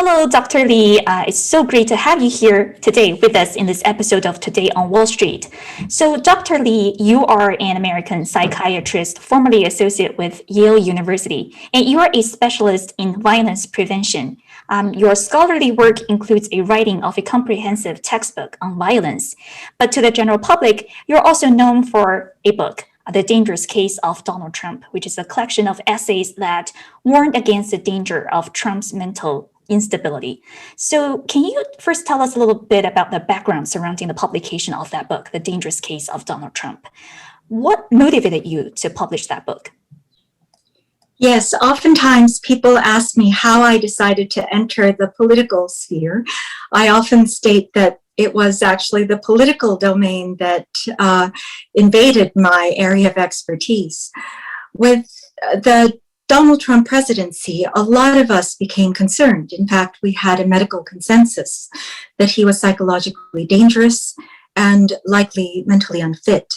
Hello, Dr. Lee. It's so great to have you here today with us in this episode of Today on Wall Street. So, Dr. Lee, you are an American psychiatrist, formerly associate with Yale University, and you are a specialist in violence prevention. Your scholarly work includes a writing of a comprehensive textbook on violence. But to the general public, you're also known for a book, The Dangerous Case of Donald Trump, which is a collection of essays that warned against the danger of Trump's mental instability. So can you first tell us a little bit about the background surrounding the publication of that book, The Dangerous Case of Donald Trump? What motivated you to publish that book? Yes, oftentimes people ask me how I decided to enter the political sphere. I often state that it was actually the political domain that invaded my area of expertise. With the Donald Trump presidency, a lot of us became concerned. In fact, we had a medical consensus that he was psychologically dangerous and likely mentally unfit.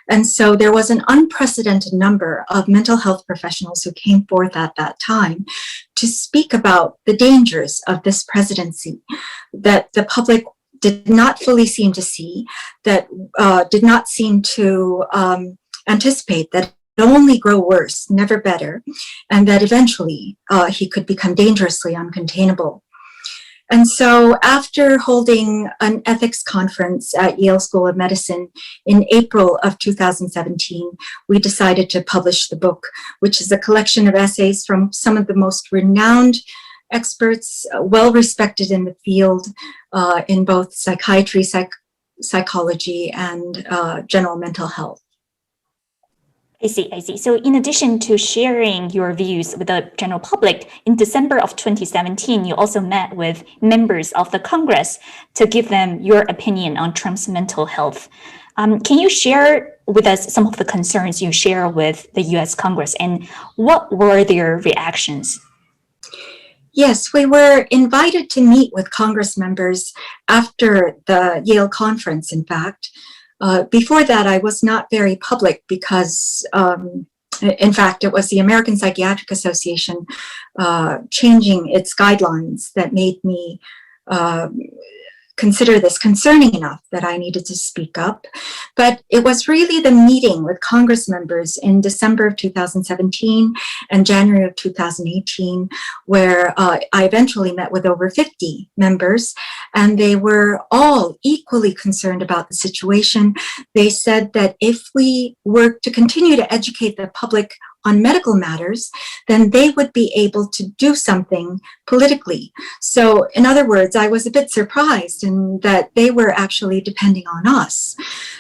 And so there was an unprecedented number of mental health professionals who came forth at that time to speak about the dangers of this presidency that the public did not fully seem to see, that did not seem to anticipate that only grow worse, never better, and that eventually he could become dangerously uncontainable. And so after holding an ethics conference at Yale School of Medicine in April of 2017, we decided to publish the book, which is a collection of essays from some of the most renowned experts, well-respected in the field in both psychiatry, psychology, and general mental health. I see. So in addition to sharing your views with the general public, in December of 2017, you also met with members of the Congress to give them your opinion on Trump's mental health. Can you share with us some of the concerns you share with the US Congress, and what were their reactions? Yes, we were invited to meet with Congress members after the Yale conference, in fact. Before that, I was not very public because, in fact, it was the American Psychiatric Association changing its guidelines that made me consider this concerning enough that I needed to speak up. But it was really the meeting with Congress members in December of 2017 and January of 2018 where I eventually met with over 50 members, and they were all equally concerned about the situation. They said that if we were to continue to educate the public on medical matters, then they would be able to do something politically. So in other words, I was a bit surprised in that they were actually depending on us.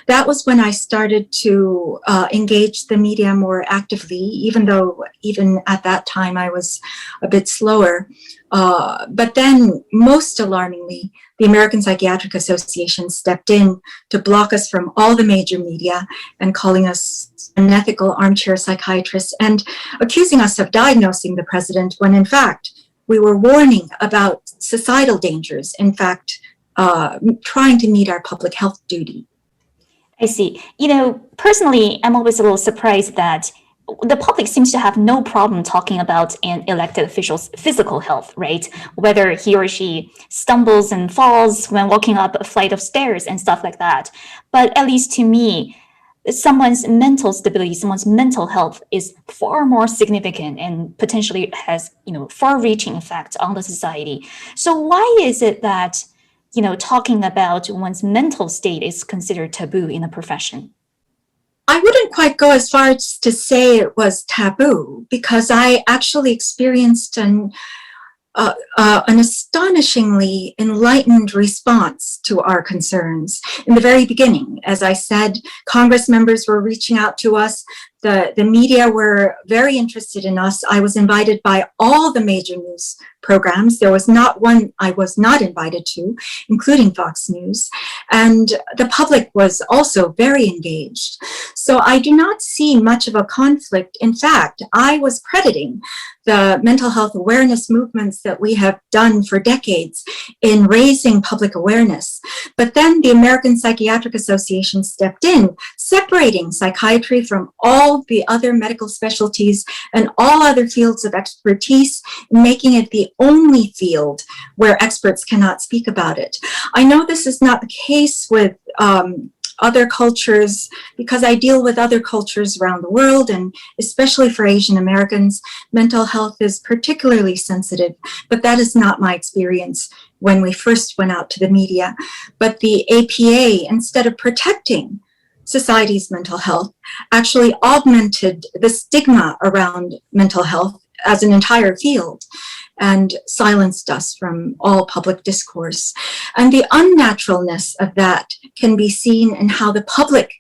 That was when I started to engage the media more actively, even though even at that time I was a bit slower. But then, most alarmingly, the American Psychiatric Association stepped in to block us from all the major media and calling us unethical armchair psychiatrists and accusing us of diagnosing the president when, in fact, we were warning about societal dangers, in fact, trying to meet our public health duty. I see. Personally, I'm always a little surprised that the public seems to have no problem talking about an elected official's physical health, right? Whether he or she stumbles and falls when walking up a flight of stairs and stuff like that. But at least to me, someone's mental stability, someone's mental health is far more significant and potentially has, far-reaching effects on the society. So why is it that, talking about one's mental state is considered taboo in the profession? I wouldn't quite go as far as to say it was taboo, because I actually experienced an astonishingly enlightened response to our concerns. In the very beginning, as I said, Congress members were reaching out to us. The media were very interested in us. I was invited by all the major news programs. There was not one I was not invited to, including Fox News. And the public was also very engaged. So I do not see much of a conflict. In fact, I was crediting the mental health awareness movements that we have done for decades in raising public awareness. But then the American Psychiatric Association stepped in, separating psychiatry from all all the other medical specialties and all other fields of expertise, making it the only field where experts cannot speak about it. I know this is not the case with other cultures, because I deal with other cultures around the world, and especially for Asian Americans, mental health is particularly sensitive, but that is not my experience when we first went out to the media. But the APA, instead of protecting society's mental health, actually augmented the stigma around mental health as an entire field and silenced us from all public discourse. And the unnaturalness of that can be seen in how the public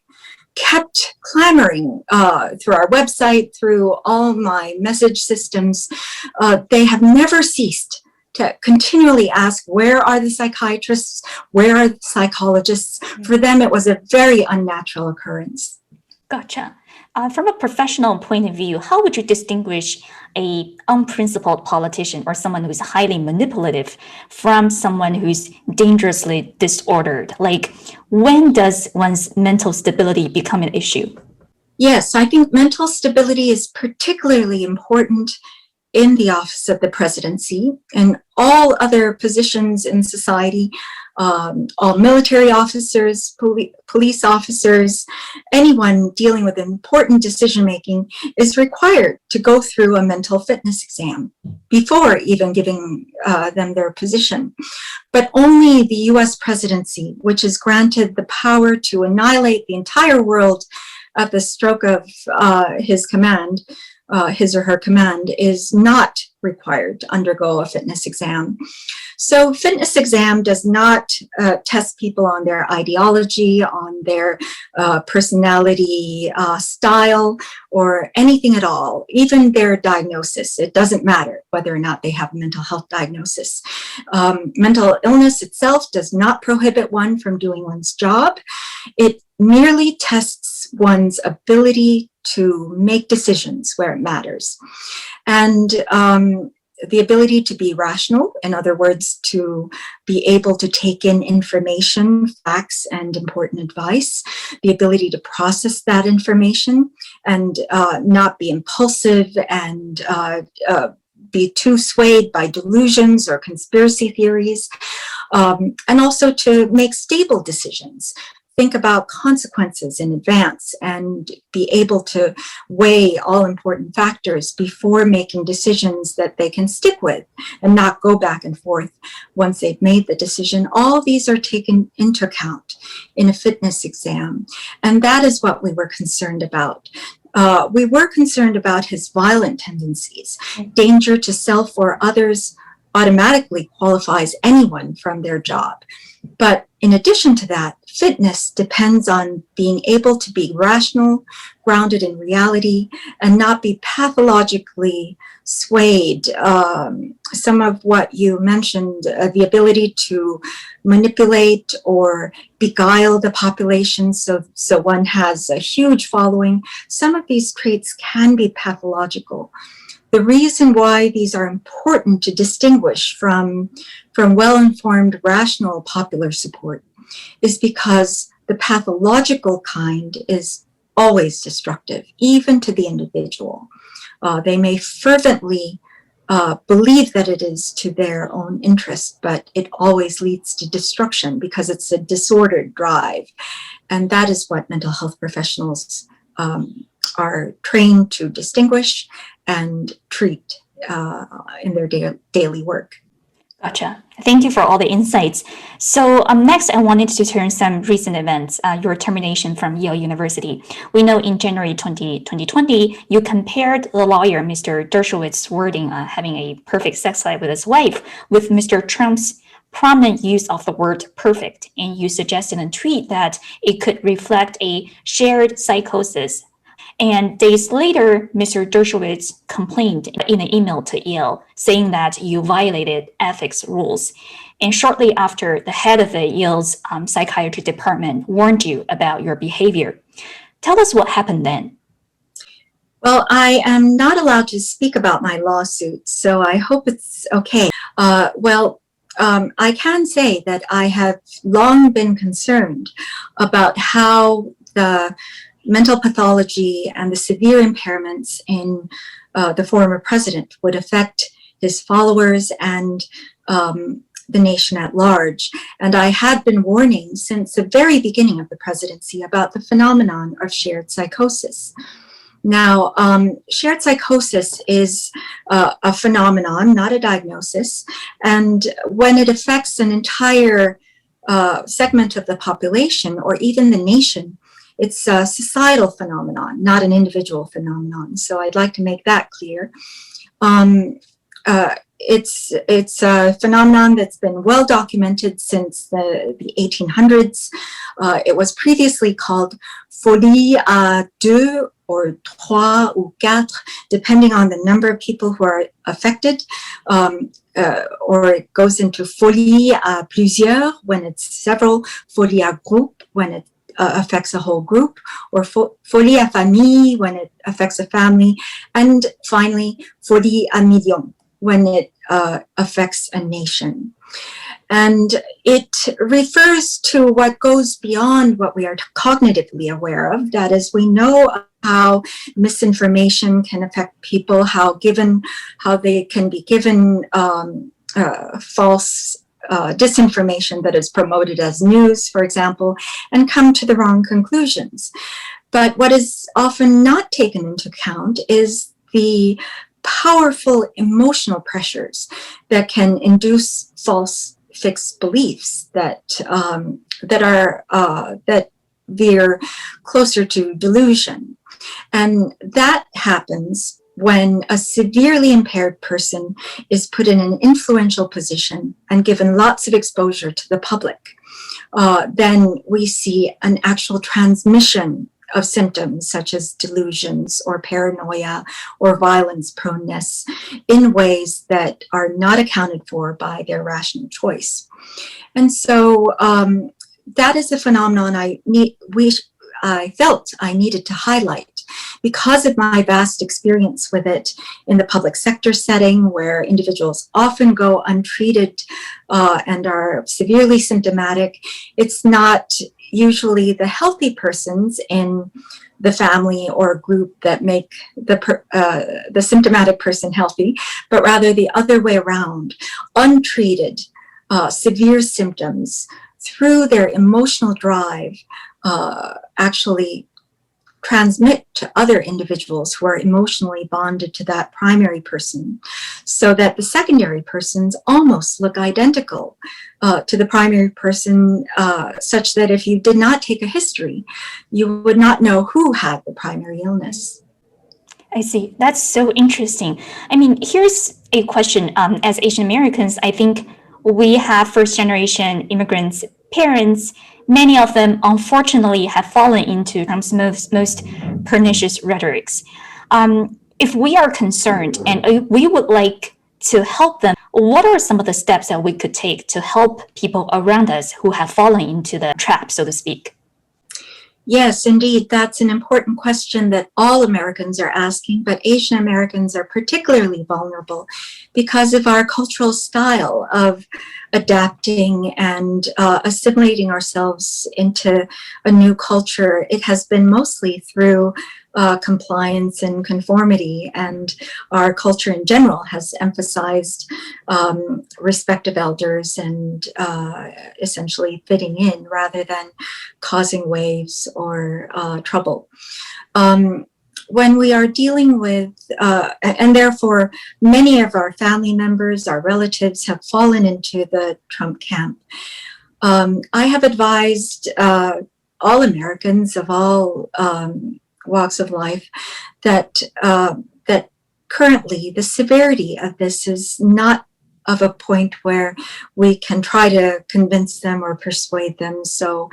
kept clamoring through our website, through all my message systems. They have never ceased to continually ask, where are the psychiatrists? Where are the psychologists? For them, it was a very unnatural occurrence. Gotcha. From a professional point of view, how would you distinguish a unprincipled politician or someone who's highly manipulative from someone who's dangerously disordered? Like, when does one's mental stability become an issue? Yes, I think mental stability is particularly important in the office of the presidency and all other positions in society. All military officers, police officers, anyone dealing with important decision-making is required to go through a mental fitness exam before even giving them their position. But only the US presidency, which is granted the power to annihilate the entire world at the stroke of his or her command, is not required to undergo a fitness exam. So fitness exam does not test people on their ideology, on their personality style, or anything at all, even their diagnosis. It doesn't matter whether or not they have a mental health diagnosis. Mental illness itself does not prohibit one from doing one's job. It merely tests one's ability to make decisions where it matters. And the ability to be rational, in other words, to be able to take in information, facts, and important advice, the ability to process that information and not be impulsive and be too swayed by delusions or conspiracy theories, and also to make stable decisions. Think about consequences in advance and be able to weigh all important factors before making decisions that they can stick with and not go back and forth once they've made the decision. All these are taken into account in a fitness exam. And that is what we were concerned about. We were concerned about his violent tendencies. Danger to self or others automatically qualifies anyone from their job. But in addition to that, fitness depends on being able to be rational, grounded in reality, and not be pathologically swayed. Some of what you mentioned, the ability to manipulate or beguile the population so one has a huge following, some of these traits can be pathological. The reason why these are important to distinguish from well-informed, rational popular support is because the pathological kind is always destructive, even to the individual. They may fervently believe that it is to their own interest, but it always leads to destruction because it's a disordered drive. And that is what mental health professionals are trained to distinguish and treat in their daily work. Gotcha. Thank you for all the insights. So next, I wanted to turn some recent events, your termination from Yale University. We know in January 2020, you compared the lawyer, Mr. Dershowitz's wording, having a perfect sex life with his wife, with Mr. Trump's prominent use of the word perfect. And you suggested in a tweet that it could reflect a shared psychosis. And days later, Mr. Dershowitz complained in an email to Yale saying that you violated ethics rules. And shortly after, the head of the Yale's psychiatry department warned you about your behavior. Tell us what happened then. Well, I am not allowed to speak about my lawsuit, so I hope it's okay. I can say that I have long been concerned about how the mental pathology and the severe impairments in the former president would affect his followers and the nation at large. And I had been warning since the very beginning of the presidency about the phenomenon of shared psychosis. Now, shared psychosis is a phenomenon, not a diagnosis. And when it affects an entire segment of the population or even the nation, it's a societal phenomenon, not an individual phenomenon. So I'd like to make that clear. It's a phenomenon that's been well documented since the 1800s. It was previously called folie à deux or trois ou quatre, depending on the number of people who are affected, or it goes into folie à plusieurs when it's several, folie à groupe when it affects a whole group, or folie à famille when it affects a family, and finally folie à million when it affects a nation. And it refers to what goes beyond what we are cognitively aware of. That is, we know how misinformation can affect people, how they can be given false disinformation that is promoted as news, for example, and come to the wrong conclusions. But what is often not taken into account is the powerful emotional pressures that can induce false fixed beliefs that veer closer to delusion. And that happens when a severely impaired person is put in an influential position and given lots of exposure to the public. Then we see an actual transmission of symptoms such as delusions or paranoia or violence proneness in ways that are not accounted for by their rational choice. And so that is a phenomenon I felt I needed to highlight because of my vast experience with it in the public sector setting, where individuals often go untreated and are severely symptomatic. It's not usually the healthy persons in the family or group that make the symptomatic person healthy, but rather the other way around. Untreated, severe symptoms through their emotional drive actually transmit to other individuals who are emotionally bonded to that primary person, so that the secondary persons almost look identical to the primary person, such that if you did not take a history, you would not know who had the primary illness. I see. That's so interesting. I mean, here's a question. As Asian Americans, I think we have first-generation immigrants, parents. Many of them, unfortunately, have fallen into Trump's most pernicious rhetorics. If we are concerned and we would like to help them, what are some of the steps that we could take to help people around us who have fallen into the trap, so to speak? Yes, indeed. That's an important question that all Americans are asking, but Asian Americans are particularly vulnerable because of our cultural style of adapting and assimilating ourselves into a new culture. It has been mostly through compliance and conformity, and our culture in general has emphasized respect of elders and essentially fitting in rather than causing waves or trouble. When we are dealing with, and therefore many of our family members, our relatives have fallen into the Trump camp. I have advised all Americans of all walks of life that that currently the severity of this is not of a point where we can try to convince them or persuade them. So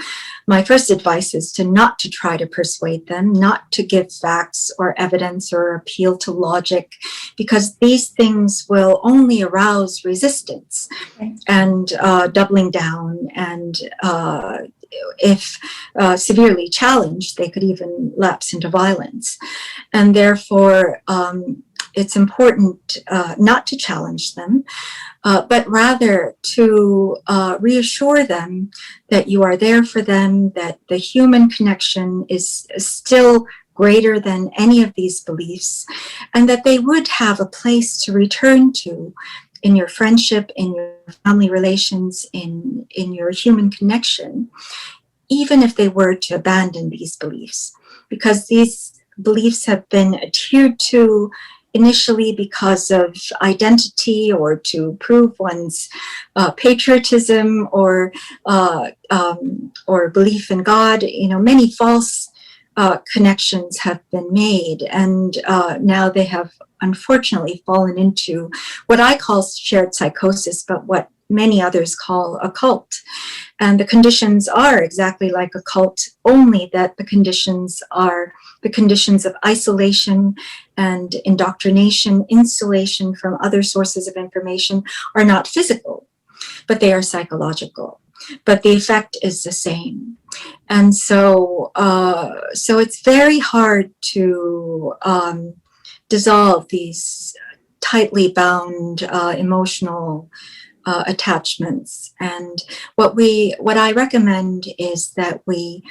my first advice is not to try to persuade them, not to give facts or evidence or appeal to logic, because these things will only arouse resistance and doubling down, and if severely challenged, they could even lapse into violence. And therefore, it's important not to challenge them, but rather to reassure them that you are there for them, that the human connection is still greater than any of these beliefs, and that they would have a place to return to in your friendship, in your family relations, in your human connection, even if they were to abandon these beliefs. Because these beliefs have been adhered to initially because of identity or to prove one's patriotism or belief in God. You know, many false connections have been made, and now they have unfortunately fallen into what I call shared psychosis, but what many others call a cult. And the conditions are exactly like a cult, only that the conditions are the conditions of isolation and indoctrination, insulation from other sources of information are not physical, but they are psychological. But the effect is the same. And so it's very hard to dissolve these tightly bound emotional attachments. And what I recommend is that we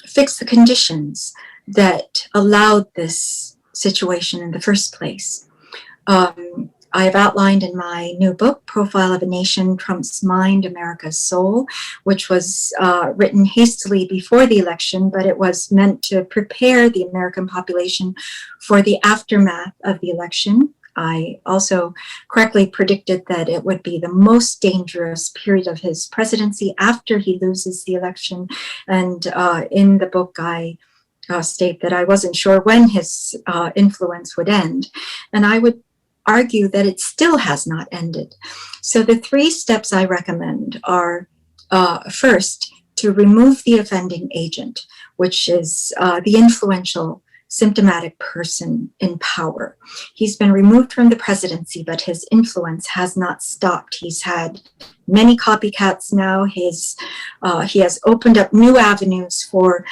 fix the conditions that allowed this situation in the first place. I have outlined in my new book, Profile of a Nation, Trump's Mind, America's Soul, which was written hastily before the election, but it was meant to prepare the American population for the aftermath of the election. I also correctly predicted that it would be the most dangerous period of his presidency after he loses the election. And in the book, I state that I wasn't sure when his influence would end. And I would argue that it still has not ended. So the 3 steps I recommend are first, to remove the offending agent, which is the influential symptomatic person in power. He's been removed from the presidency, but his influence has not stopped. He's had many copycats now. He has opened up new avenues for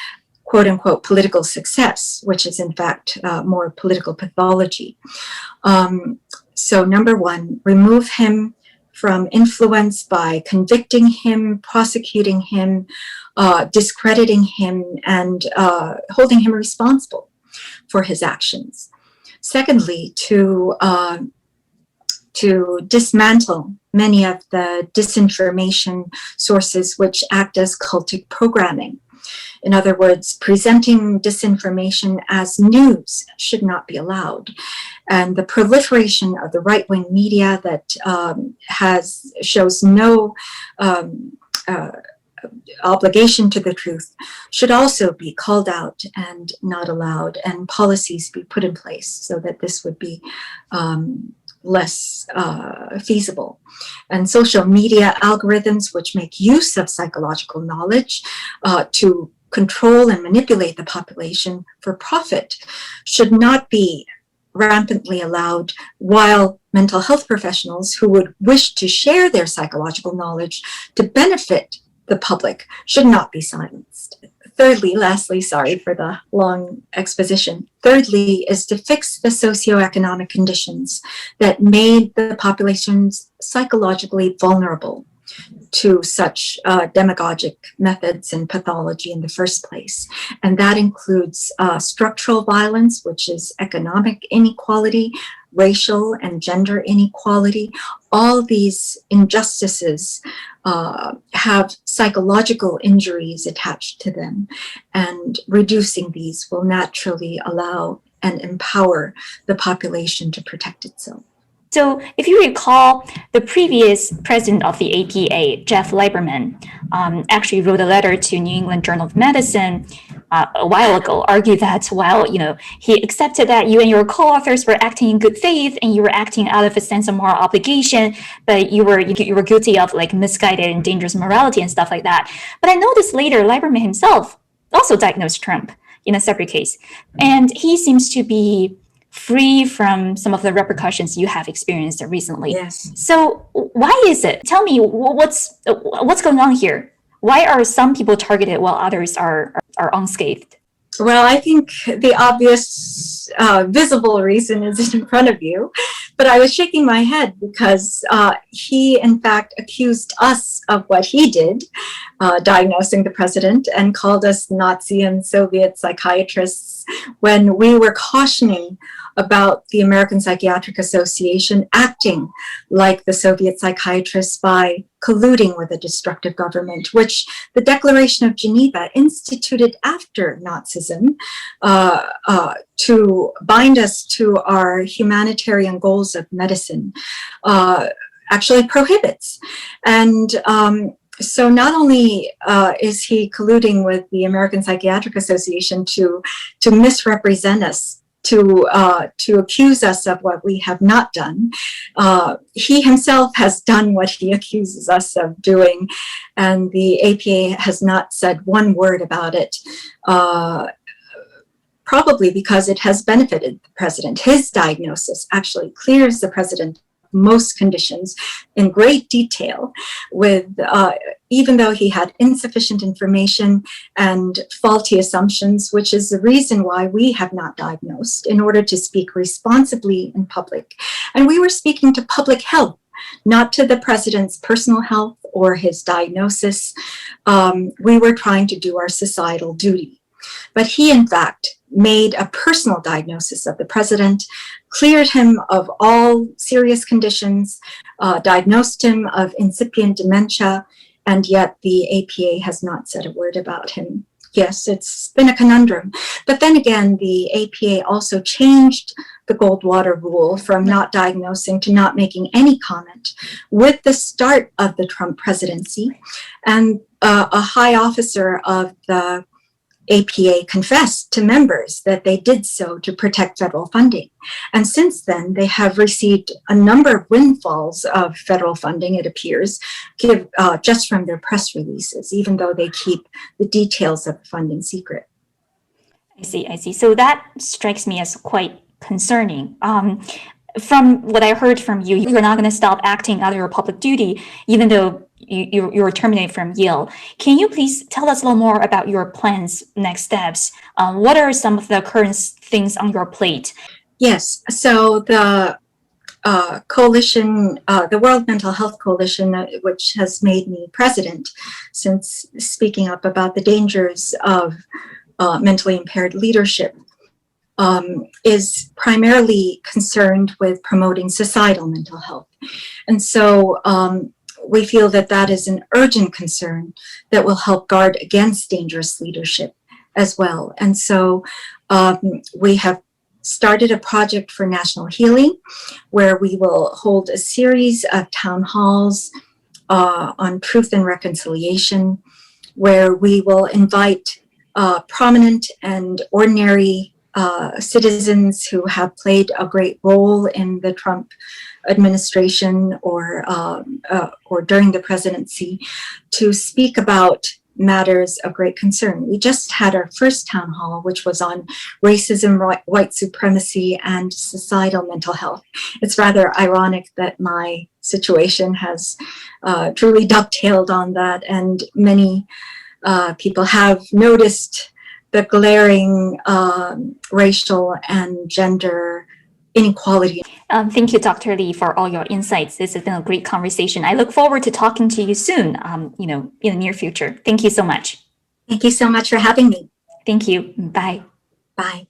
quote unquote political success, which is in fact more political pathology. So number 1, remove him from influence by convicting him, prosecuting him, discrediting him, and holding him responsible for his actions. Secondly, to dismantle many of the disinformation sources which act as cultic programming. In other words, presenting disinformation as news should not be allowed. And the proliferation of the right-wing media that shows no obligation to the truth should also be called out and not allowed, and policies be put in place so that this would be less feasible. And social media algorithms which make use of psychological knowledge to control and manipulate the population for profit should not be rampantly allowed, while mental health professionals who would wish to share their psychological knowledge to benefit the public should not be silenced. Lastly, sorry for the long exposition. Thirdly, is to fix the socioeconomic conditions that made the populations psychologically vulnerable to such demagogic methods and pathology in the first place. And that includes structural violence, which is economic inequality, racial and gender inequality. All these injustices have psychological injuries attached to them, and reducing these will naturally allow and empower the population to protect itself. So if you recall, the previous president of the APA, Jeff Lieberman, actually wrote a letter to New England Journal of Medicine a while ago, argued that while he accepted that you and your co-authors were acting in good faith and you were acting out of a sense of moral obligation, but you were guilty of like misguided and dangerous morality and stuff like that. But I noticed later Lieberman himself also diagnosed Trump in a separate case, and he seems to be free from some of the repercussions you have experienced recently. Yes. So why is it? Tell me what's going on here. Why are some people targeted while others are unscathed? Well, I think the obvious visible reason is in front of you, but I was shaking my head because he, in fact, accused us of what he did, diagnosing the president, and called us Nazi and Soviet psychiatrists when we were cautioning about the American Psychiatric Association acting like the Soviet psychiatrists by colluding with a destructive government, which the Declaration of Geneva instituted after Nazism to bind us to our humanitarian goals of medicine, actually prohibits. And so not only is he colluding with the American Psychiatric Association to misrepresent us, to accuse us of what we have not done. He himself has done what he accuses us of doing, and the APA has not said one word about it, probably because it has benefited the president. His diagnosis actually clears the president most conditions in great detail, with even though he had insufficient information and faulty assumptions, which is the reason why we have not diagnosed, in order to speak responsibly in public. And we were speaking to public health, not to the president's personal health or his diagnosis. We were trying to do our societal duty. But he, in fact, made a personal diagnosis of the president, cleared him of all serious conditions, diagnosed him of incipient dementia, and yet the APA has not said a word about him. Yes, it's been a conundrum. But then again, the APA also changed the Goldwater rule from not diagnosing to not making any comment with the start of the Trump presidency. And a high officer of the APA confessed to members that they did so to protect federal funding. And since then, they have received a number of windfalls of federal funding, it appears, just from their press releases, even though they keep the details of the funding secret. I see. So that strikes me as quite concerning. From what I heard from you, you're not going to stop acting out of your public duty, even though you were terminated from Yale. Can you please tell us a little more about your plans, next steps? What are some of the current things on your plate? Yes, so the coalition, the World Mental Health Coalition, which has made me president since speaking up about the dangers of mentally impaired leadership, is primarily concerned with promoting societal mental health. And so we feel that that is an urgent concern that will help guard against dangerous leadership as well. And so we have started a project for national healing, where we will hold a series of town halls on truth and reconciliation, where we will invite prominent and ordinary citizens who have played a great role in the Trump administration or during the presidency to speak about matters of great concern. We just had our first town hall, which was on racism, white supremacy, and societal mental health. It's rather ironic that my situation has truly dovetailed on that, and many people have noticed the glaring racial and gender inequality. Thank you, Dr. Lee, for all your insights. This has been a great conversation. I look forward to talking to you soon, in the near future. Thank you so much. Thank you so much for having me. Thank you. Bye. Bye.